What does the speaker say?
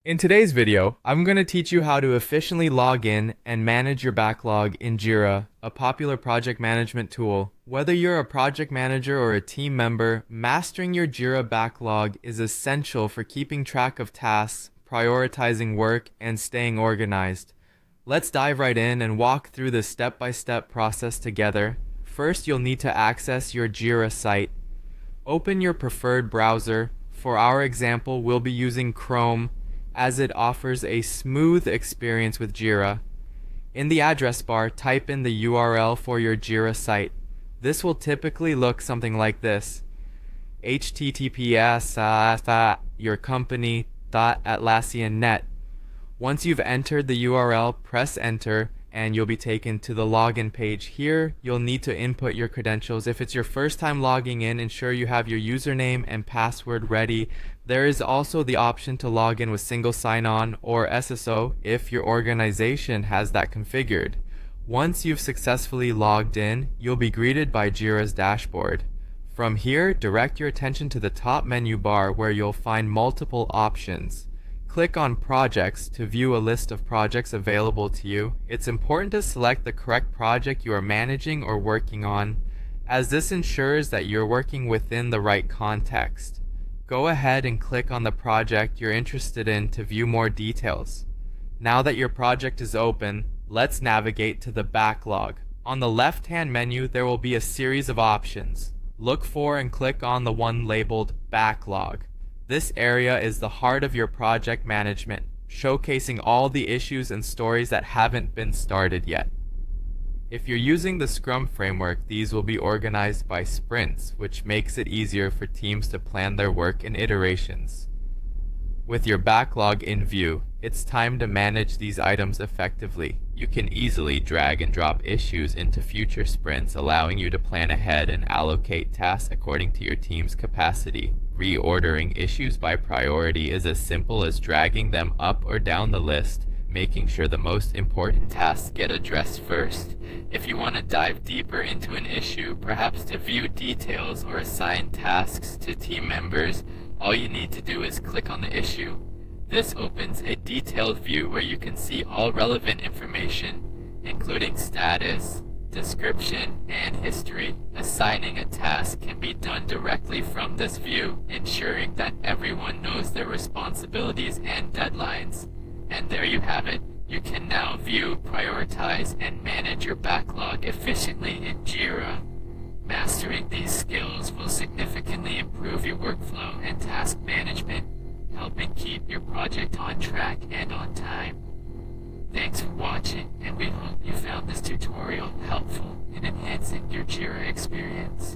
In today's video, I'm going to teach you how to efficiently log in and manage your backlog in Jira, a popular project management tool. Whether you're a project manager or a team member, mastering your Jira backlog is essential for keeping track of tasks, prioritizing work, and staying organized. Let's dive right in and walk through the step-by-step process together. First, you'll need to access your Jira site. Open your preferred browser. For our example, we'll be using Chrome, as it offers a smooth experience with Jira. In the address bar, type in the URL for your Jira site. This will typically look something like this: https://yourcompany.atlassian.net. Once you've entered the URL, press enter and you'll be taken to the login page. Here, you'll need to input your credentials. If it's your first time logging in, ensure you have your username and password ready. There is also the option to log in with single sign-on or SSO if your organization has that configured. Once you've successfully logged in, you'll be greeted by Jira's dashboard. From here, direct your attention to the top menu bar where you'll find multiple options. Click on Projects to view a list of projects available to you. It's important to select the correct project you are managing or working on, as this ensures that you're working within the right context. Go ahead and click on the project you're interested in to view more details. Now that your project is open, let's navigate to the backlog. On the left-hand menu, there will be a series of options. Look for and click on the one labeled Backlog. This area is the heart of your project management, showcasing all the issues and stories that haven't been started yet. If you're using the Scrum framework, these will be organized by sprints, which makes it easier for teams to plan their work in iterations. With your backlog in view, it's time to manage these items effectively. You can easily drag and drop issues into future sprints, allowing you to plan ahead and allocate tasks according to your team's capacity. Reordering issues by priority is as simple as dragging them up or down the list, making sure the most important tasks get addressed first. If you want to dive deeper into an issue, perhaps to view details or assign tasks to team members, all you need to do is click on the issue. This opens a detailed view where you can see all relevant information, including status, description, and history. Assigning a task can be done directly from this view, ensuring that everyone knows their responsibilities and deadlines. And there you have it. You can now view, prioritize, and manage your backlog efficiently in Jira. Mastering these skills will significantly improve your workflow and task management, helping keep your project on track and on time. Thanks for watching, and we hope you found this tutorial helpful in enhancing your Jira experience.